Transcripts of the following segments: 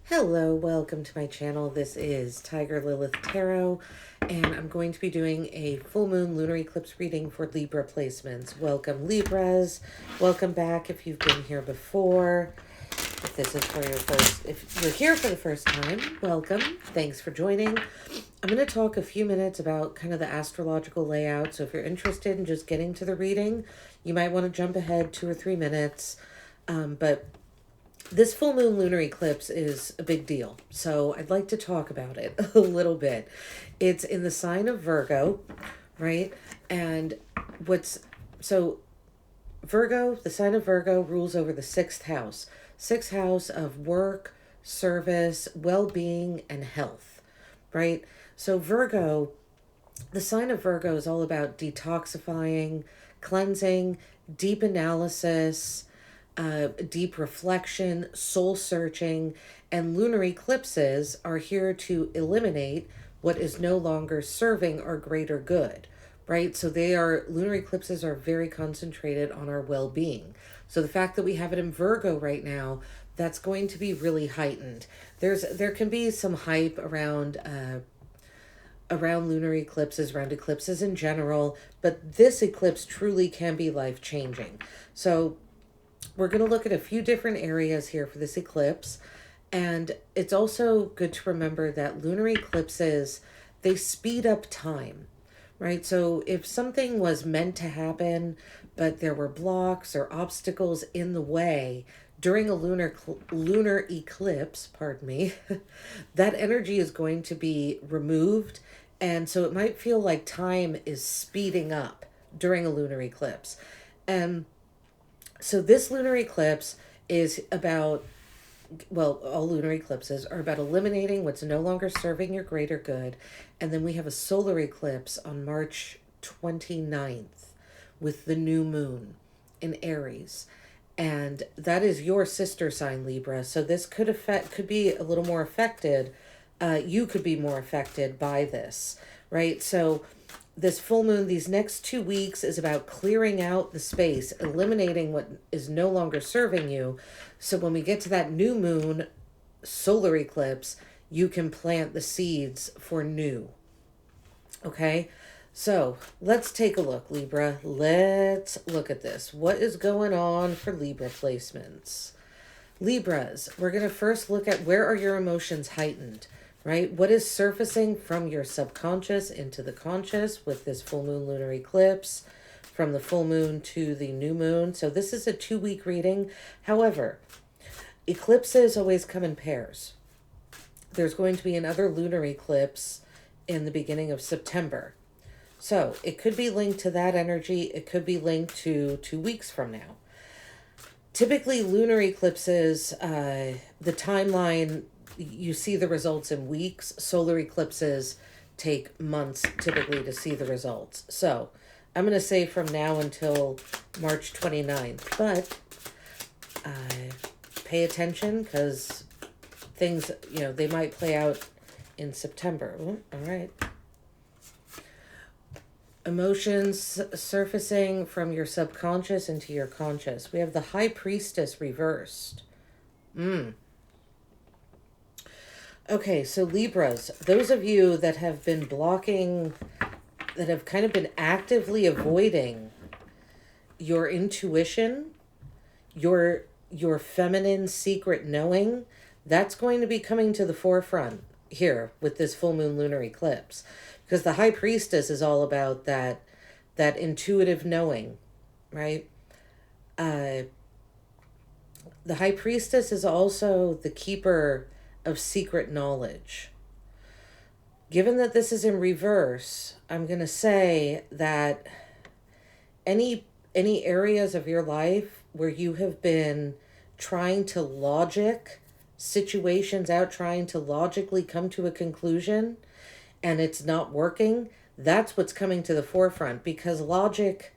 Hello, welcome to my channel. This is Tiger Lilith Tarot, and I'm going to be doing a full moon lunar eclipse reading for Libra placements. Welcome, Libras. Welcome back if you've been here before. If this is for your first, if you're here for the first time, welcome. Thanks for joining. I'm going to talk a few minutes about kind of the astrological layout. So if you're interested in just getting to the reading, you might want to jump ahead 2 or 3 minutes. But this full moon lunar eclipse is a big deal, so I'd like to talk about it a little bit. It's in the sign of Virgo, right? And Virgo, the sign of Virgo rules over the sixth house of work, service, well-being, and health, right? So Virgo, the sign of Virgo is all about detoxifying, cleansing, deep analysis, deep reflection, soul searching, and lunar eclipses are here to eliminate what is no longer serving our greater good, right? So lunar eclipses are very concentrated on our well-being. So the fact that we have it in Virgo right now, that's going to be really heightened. There can be some hype around lunar eclipses, around eclipses in general, but this eclipse truly can be life-changing. So we're going to look at a few different areas here for this eclipse. And it's also good to remember that lunar eclipses, they speed up time, right? So if something was meant to happen, but there were blocks or obstacles in the way during a lunar eclipse, pardon me, that energy is going to be removed. And so it might feel like time is speeding up during a lunar eclipse. And so this lunar eclipse is about, well, all lunar eclipses are about eliminating what's no longer serving your greater good. And then we have a solar eclipse on March 29th with the new moon in Aries. And that is your sister sign, Libra. So this could be a little more affected. You could be more affected by this, right? So this full moon, these next 2 weeks, is about clearing out the space, eliminating what is no longer serving you. So when we get to that new moon solar eclipse, you can plant the seeds for new. Okay? So let's take a look, Libra. Let's look at this. What is going on for Libra placements? Libras, we're going to first look at where are your emotions heightened, right? What is surfacing from your subconscious into the conscious with this full moon lunar eclipse, from the full moon to the new moon. So this is a 2-week reading. However, eclipses always come in pairs. There's going to be another lunar eclipse in the beginning of September. So it could be linked to that energy. It could be linked to 2 weeks from now. Typically, lunar eclipses, the timeline, you see the results in weeks. Solar eclipses take months typically to see the results. So I'm going to say from now until March 29th, but pay attention because things, they might play out in September. Ooh, all right. Emotions surfacing from your subconscious into your conscious. We have the High Priestess reversed. Okay, so Libras, those of you that have been blocking, that have kind of been actively avoiding your intuition, your feminine secret knowing, that's going to be coming to the forefront here with this full moon lunar eclipse. Because the High Priestess is all about that intuitive knowing, right? The High Priestess is also the keeper of secret knowledge. Given that this is in reverse, I'm going to say that any areas of your life where you have been trying to logic situations out, trying to logically come to a conclusion, and it's not working, that's what's coming to the forefront, because logic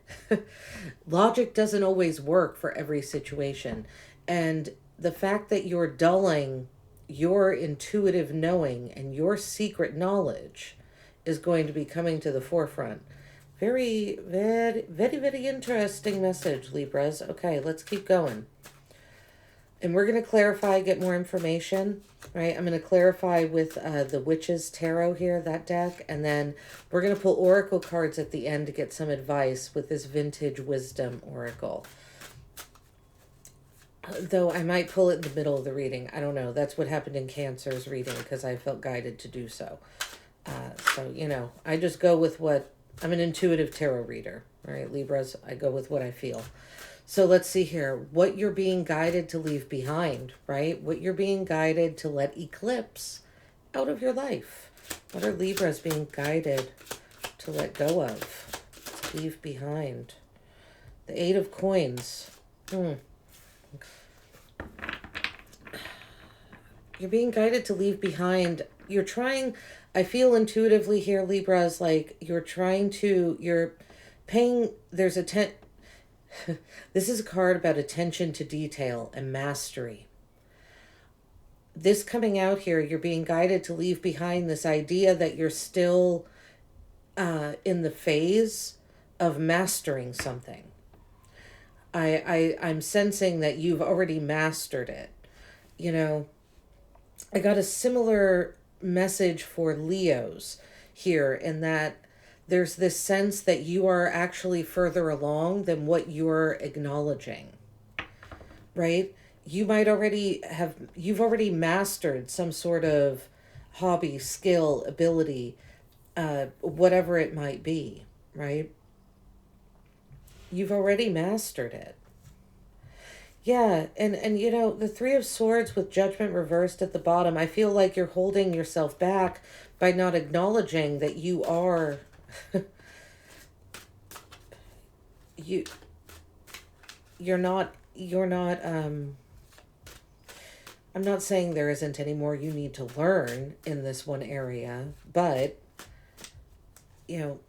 doesn't always work for every situation. And the fact that you're dulling your intuitive knowing and your secret knowledge is going to be coming to the forefront. Very, very, very, very interesting message, Libras. Okay, let's keep going. And we're going to clarify, get more information, right? I'm going to clarify with the Witch's Tarot here, that deck. And then we're going to pull Oracle cards at the end to get some advice with this Vintage Wisdom Oracle. Though I might pull it in the middle of the reading. I don't know. That's what happened in Cancer's reading because I felt guided to do so. So, you know, I just go with what... I'm an intuitive tarot reader, right? Libras, I go with what I feel. So let's see here. What you're being guided to leave behind, right? What you're being guided to let eclipse out of your life. What are Libras being guided to let go of, to leave behind? The Eight of Coins. You're being guided to leave behind. You're trying, I feel intuitively here, Libras, like you're paying, there's this is a card about attention to detail and mastery. This coming out here, you're being guided to leave behind this idea that you're still in the phase of mastering something. I'm sensing that you've already mastered it. You know, I got a similar message for Leos here in that there's this sense that you are actually further along than what you're acknowledging, right? You've already mastered some sort of hobby, skill, ability, whatever it might be, right? You've already mastered it. Yeah, and you know, the Three of Swords with Judgment reversed at the bottom, I feel like you're holding yourself back by not acknowledging that you are you're not I'm not saying there isn't any more you need to learn in this one area, but you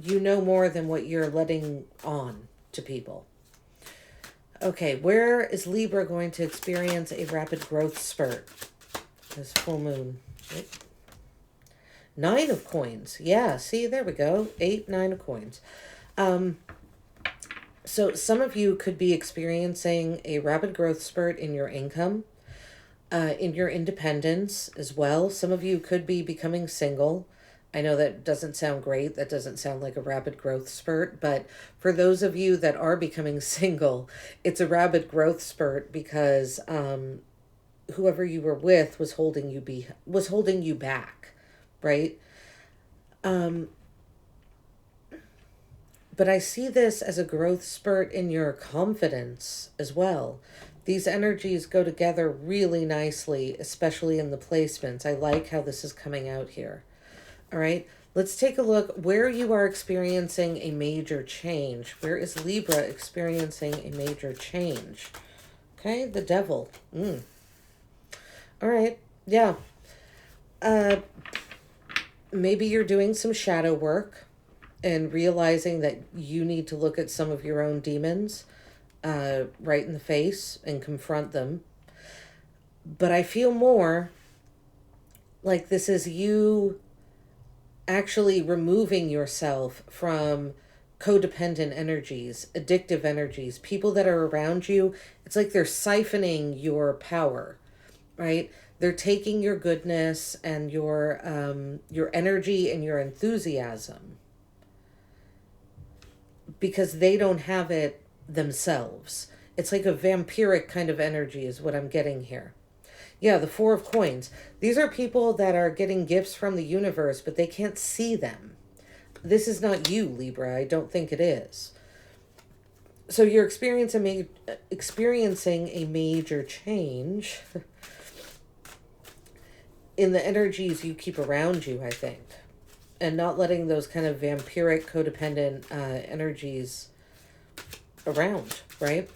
know more than what you're letting on to people. Okay, where is Libra going to experience a rapid growth spurt? This full moon. Right? 9 of Coins. Yeah, see, there we go. 8, 9 of Coins. So some of you could be experiencing a rapid growth spurt in your income, in your independence as well. Some of you could be becoming single. I know that doesn't sound great. That doesn't sound like a rapid growth spurt. But for those of you that are becoming single, it's a rapid growth spurt because whoever you were with was holding you back, right? But I see this as a growth spurt in your confidence as well. These energies go together really nicely, especially in the placements. I like how this is coming out here. All right, let's take a look where you are experiencing a major change. Where is Libra experiencing a major change? Okay, the Devil. All right, yeah. Maybe you're doing some shadow work and realizing that you need to look at some of your own demons right in the face and confront them. But I feel more like this is you actually removing yourself from codependent energies, addictive energies, people that are around you. It's like they're siphoning your power, right? They're taking your goodness and your energy and your enthusiasm because they don't have it themselves. It's like a vampiric kind of energy is what I'm getting here. Yeah, the Four of Coins. These are people that are getting gifts from the universe, but they can't see them. This is not you, Libra. I don't think it is. So you're experiencing a major change in the energies you keep around you, I think. And not letting those kind of vampiric, codependent energies around, right?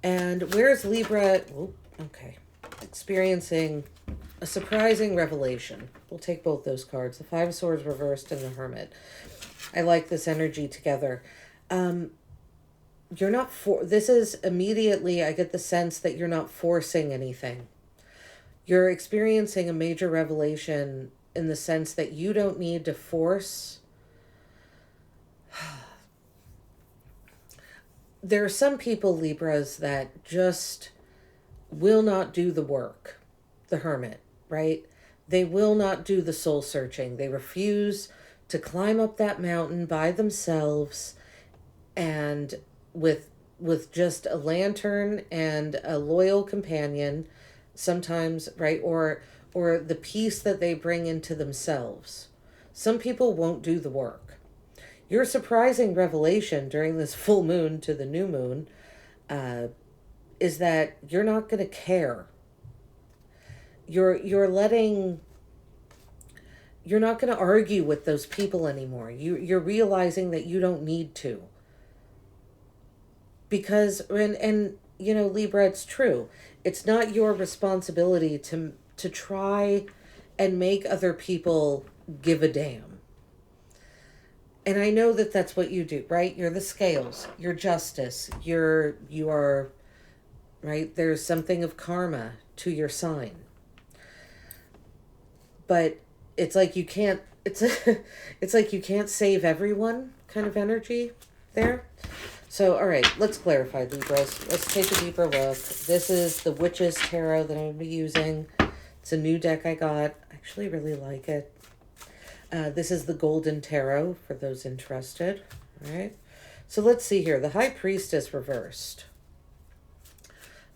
And where's Libra? Oh, okay. Experiencing a surprising revelation. We'll take both those cards. The Five of Swords reversed and the Hermit. I like this energy together. You're not this is immediately, I get the sense that you're not forcing anything. You're experiencing a major revelation in the sense that you don't need to force. There are some people, Libras, that just will not do the work, the hermit, right? They will not do the soul searching. They refuse to climb up that mountain by themselves and with just a lantern and a loyal companion sometimes, right? Or the peace that they bring into themselves. Some people won't do the work. Your surprising revelation during this full moon to the new moon is that you're not going to care. You're not going to argue with those people anymore. You're realizing that you don't need to. Because and you know, Libra, it's true. It's not your responsibility to try and make other people give a damn. And I know that that's what you do, right? You're the scales, you're justice, you are, right? There's something of karma to your sign. But it's like you can't, it's like you can't save everyone kind of energy there. So, all right, let's clarify, Libras. Let's take a deeper look. This is the Witch's Tarot that I'm going to be using. It's a new deck I got. I actually really like it. This is the Golden Tarot, for those interested. All right. So let's see here. The High Priestess reversed.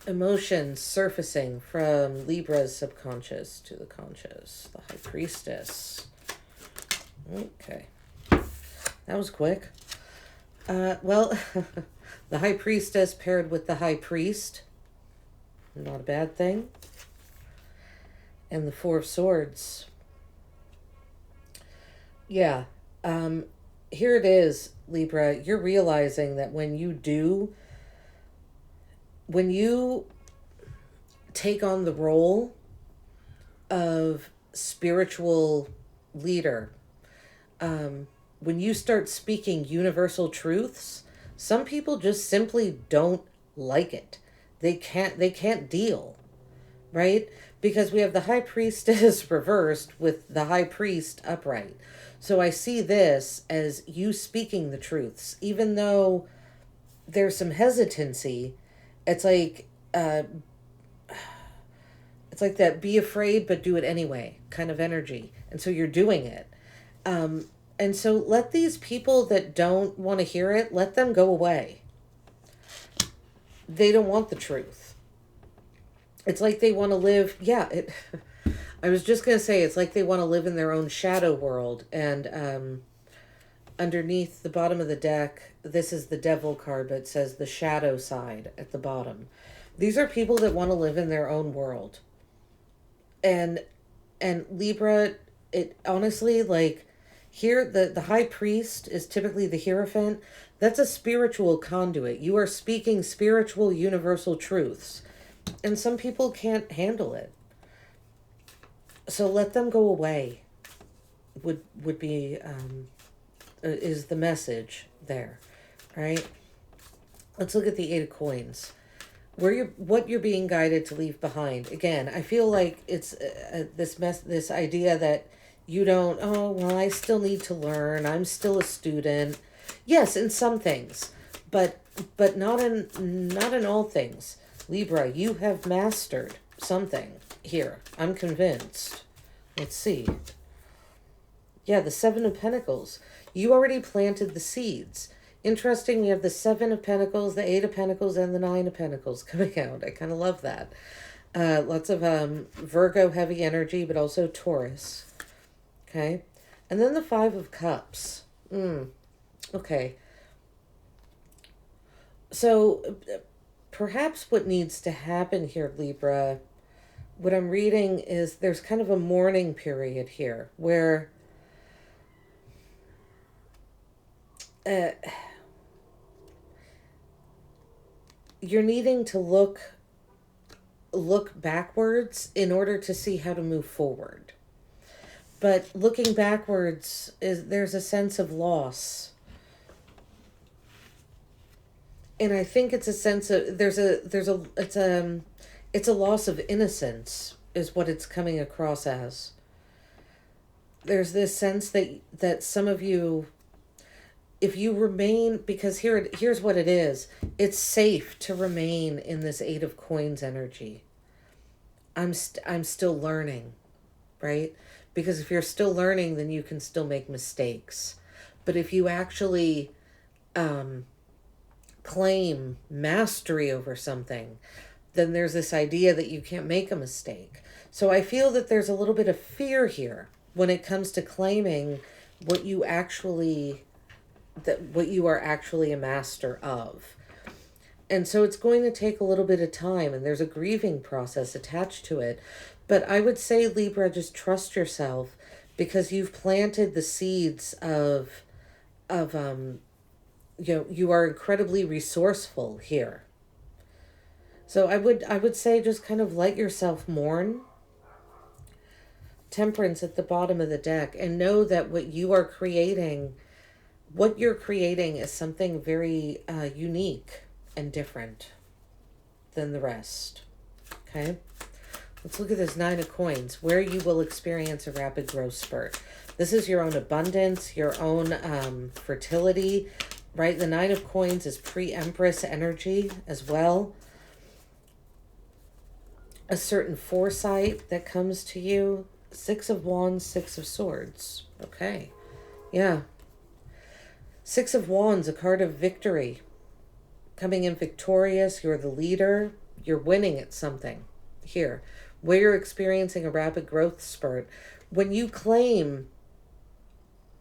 Emotions surfacing from Libra's subconscious to the conscious. The High Priestess. Okay. That was quick. Well, the High Priestess paired with the High Priest. Not a bad thing. And the Four of Swords. Yeah. Here it is, Libra. You're realizing that when you take on the role of spiritual leader, when you start speaking universal truths, some people just simply don't like it. They can't deal, right? Because we have the High Priestess reversed with the High Priest upright. So I see this as you speaking the truths, even though there's some hesitancy. It's like that be afraid but do it anyway kind of energy. And so you're doing it. And so let these people that don't want to hear it, let them go away. They don't want the truth. It's like they want to live, I was just going to say, it's like they want to live in their own shadow world. And underneath the bottom of the deck, this is the Devil card, but it says the shadow side at the bottom. These are people that want to live in their own world. And Libra, it honestly, like, here, the High Priest is typically the Hierophant. That's a spiritual conduit. You are speaking spiritual universal truths. And some people can't handle it. So let them go away would be, is the message there, right? Let's look at the Eight of Coins. What you're being guided to leave behind. Again, I feel like it's this idea that you don't, oh, well, I still need to learn. I'm still a student. Yes, in some things, but not in all things. Libra, you have mastered something here. I'm convinced. Let's see. Yeah, the Seven of Pentacles. You already planted the seeds. Interesting, we have the Seven of Pentacles, the Eight of Pentacles, and the Nine of Pentacles coming out. I kind of love that. Lots of Virgo heavy energy, but also Taurus. Okay. And then the Five of Cups. Okay. So perhaps what needs to happen here, Libra, what I'm reading is there's kind of a mourning period here where you're needing to look backwards in order to see how to move forward. But looking backwards there's a sense of loss. And I think it's a sense of it's a loss of innocence is what it's coming across as. There's this sense that some of you, if you remain, because here's what it is. It's safe to remain in this Eight of Coins energy. I'm still learning, right? Because if you're still learning, then you can still make mistakes. But if you actually claim mastery over something, then there's this idea that you can't make a mistake. So I feel that there's a little bit of fear here when it comes to claiming what you actually, that what you are actually a master of. And so it's going to take a little bit of time, and there's a grieving process attached to it. But I would say, Libra, just trust yourself, because you've planted the seeds of you are incredibly resourceful here. So I would say just kind of let yourself mourn. Temperance at the bottom of the deck, and know that what you're creating is something very unique and different than the rest. Okay, let's look at this Nine of Coins, where you will experience a rapid growth spurt. This is your own abundance, your own fertility, right? The Nine of Coins is pre-Empress energy as well. A certain foresight that comes to you. Six of Wands, Six of Swords. Okay. Yeah. Six of Wands, a card of victory. Coming in victorious. You're the leader. You're winning at something here. Where you're experiencing a rapid growth spurt. When you claim,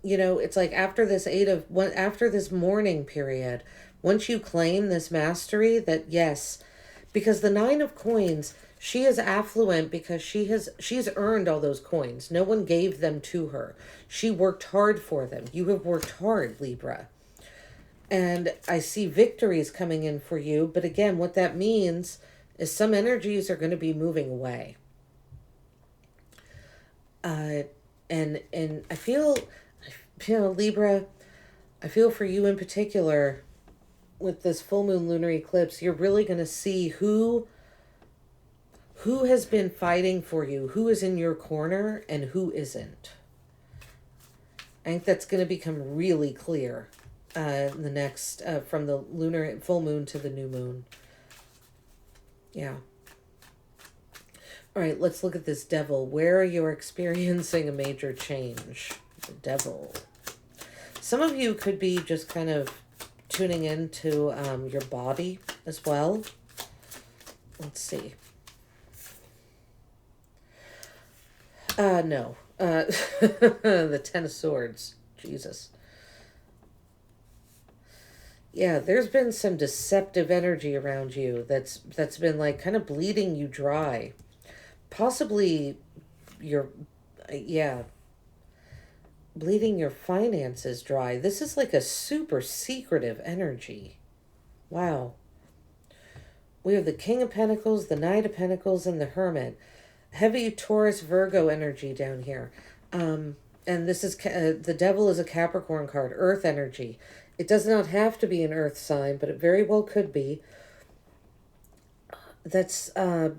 it's like after this mourning period, once you claim this mastery, that yes, because the Nine of Coins, she is affluent because she's earned all those coins. No one gave them to her. She worked hard for them. You have worked hard, Libra. And I see victories coming in for you. But again, what that means is some energies are going to be moving away. And I feel, Libra, I feel for you in particular, with this full moon lunar eclipse, you're really going to see who has been fighting for you, who is in your corner, and who isn't. I think that's going to become really clear the next, from the lunar full moon to the new moon. Yeah. All right, let's look at this Devil. Where you're experiencing a major change. The Devil. Some of you could be just kind of tuning into your body as well. Let's see. No. The Ten of Swords. Jesus. Yeah, there's been some deceptive energy around you that's been like kind of bleeding you dry. Possibly bleeding your finances dry. This is like a super secretive energy. Wow. We have the King of Pentacles, the Knight of Pentacles, and the Hermit. Heavy Taurus Virgo energy down here. And this is the Devil is a Capricorn card, earth energy. It does not have to be an earth sign, but it very well could be. That's I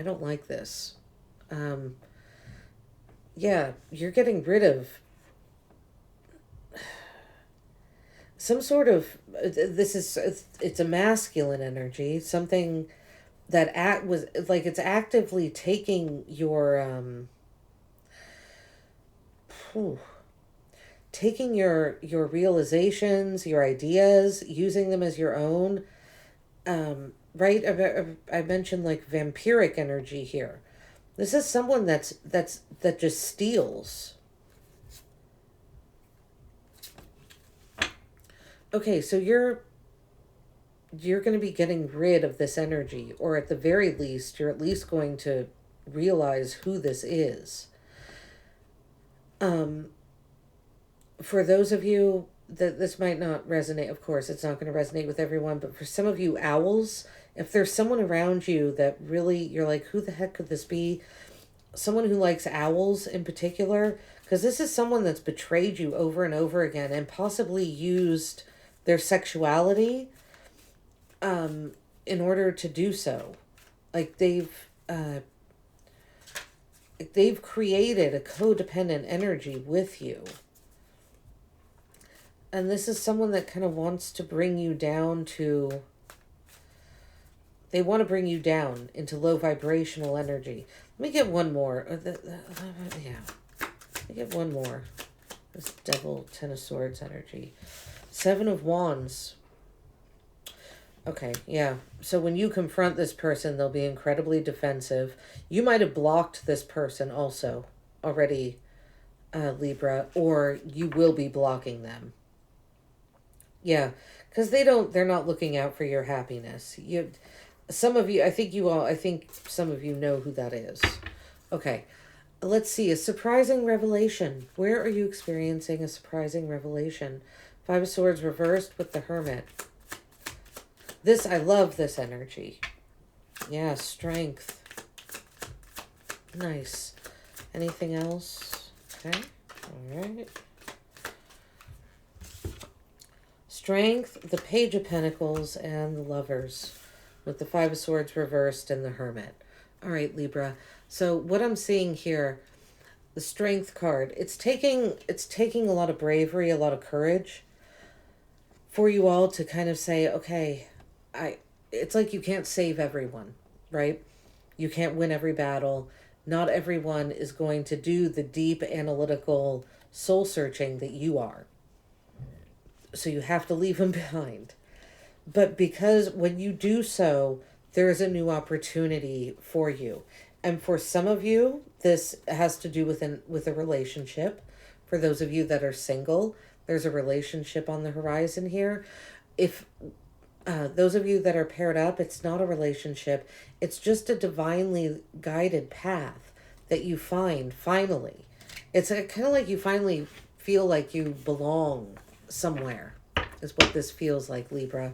don't like this. Yeah, you're getting rid of some sort of, it's a masculine energy, something that it's actively taking your realizations, your ideas, using them as your own. Right? I mentioned like vampiric energy here. This is someone that just steals. Okay, so you're going to be getting rid of this energy, or at the very least, you're at least going to realize who this is. For those of you that this might not resonate, of course, it's not going to resonate with everyone, but for some of you owls, if there's someone around you that really, you're like, who the heck could this be? Someone who likes owls in particular, because this is someone that's betrayed you over and over again and possibly used their sexuality in order to do so. Like they've created a codependent energy with you. And this is someone that kind of wants to bring you down to They want to bring you down into low vibrational energy. Let me get one more. Yeah. Let me get one more. This Devil, Ten of Swords energy. Seven of Wands. Okay, yeah. So when you confront this person, they'll be incredibly defensive. You might have blocked this person also already, Libra, or you will be blocking them. Yeah, because they're not looking out for your happiness. Some of you, I think some of you know who that is. Okay, let's see. A surprising revelation. Where are you experiencing a surprising revelation? Five of Swords reversed with the Hermit. I love this energy. Yeah, strength. Nice. Anything else? Okay, all right. Strength, the Page of Pentacles, and the Lovers, with the Five of Swords reversed and the Hermit. All right, Libra. So what I'm seeing here, the Strength card, it's taking a lot of bravery, a lot of courage for you all to kind of say, okay, it's like you can't save everyone, right? You can't win every battle. Not everyone is going to do the deep analytical soul searching that you are. So you have to leave them behind. But because when you do so, there is a new opportunity for you. And for some of you, this has to do with a relationship. For those of you that are single, there's a relationship on the horizon here. If those of you that are paired up, it's not a relationship. It's just a divinely guided path that you find finally. It's kind of like you finally feel like you belong somewhere, is what this feels like, Libra.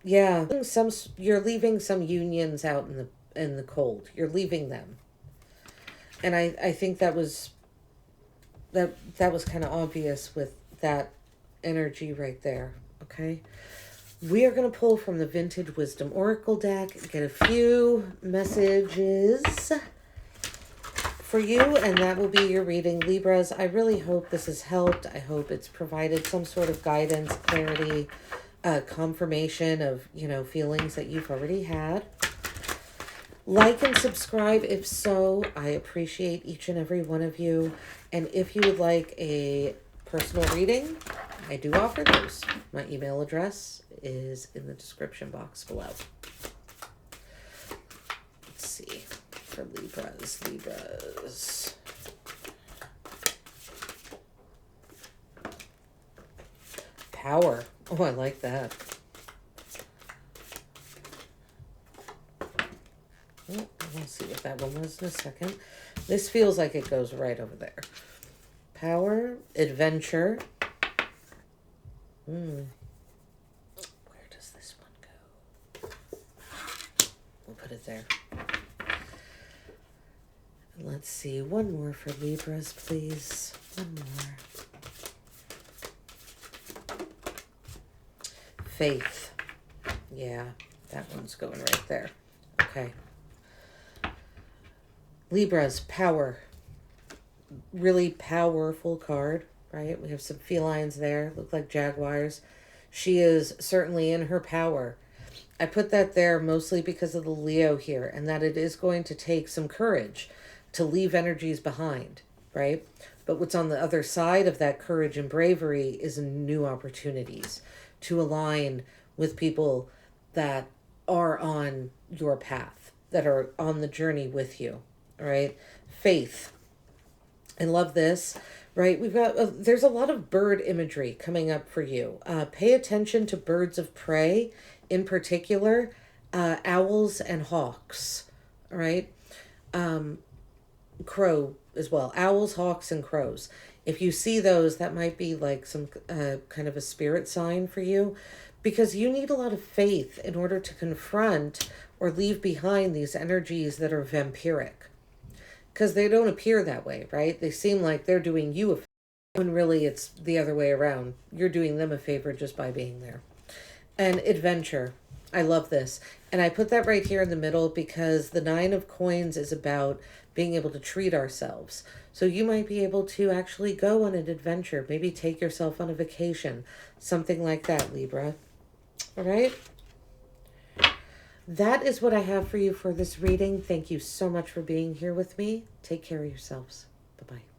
Yeah, you're leaving some unions out in the cold. You're leaving them, and I think that was kind of obvious with that energy right there. Okay, we are going to pull from the Vintage Wisdom Oracle deck, get a few messages for you, and that will be your reading, Libras. I really hope this has helped. I hope it's provided some sort of guidance, clarity, confirmation of, feelings that you've already had. Like and subscribe if so. I appreciate each and every one of you. And if you would like a personal reading, I do offer those. My email address is in the description box below. Let's see. For Libras. Power. Oh, I like that. Oh, we'll see what that one was in a second. This feels like it goes right over there. Power, adventure. Where does this one go? We'll put it there. Let's see, one more for Libras, please. One more. Faith. Yeah, that one's going right there. Okay. Libras, power. Really powerful card, right? We have some felines there, look like jaguars. She is certainly in her power. I put that there mostly because of the Leo here, and that it is going to take some courage to leave energies behind, right? But what's on the other side of that courage and bravery is new opportunities to align with people that are on your path, that are on the journey with you, right? Faith. I love this, right? We've got, there's a lot of bird imagery coming up for you. Pay attention to birds of prey, in particular, owls and hawks, right? Crow as well. Owls, hawks, and crows. If you see those, that might be like some kind of a spirit sign for you, because you need a lot of faith in order to confront or leave behind these energies that are vampiric. Because they don't appear that way, right? They seem like they're doing you a favor, when really it's the other way around. You're doing them a favor just by being there. And adventure. I love this. And I put that right here in the middle because the Nine of Coins is about being able to treat ourselves. So you might be able to actually go on an adventure, maybe take yourself on a vacation, something like that, Libra. All right? That is what I have for you for this reading. Thank you so much for being here with me. Take care of yourselves. Bye-bye.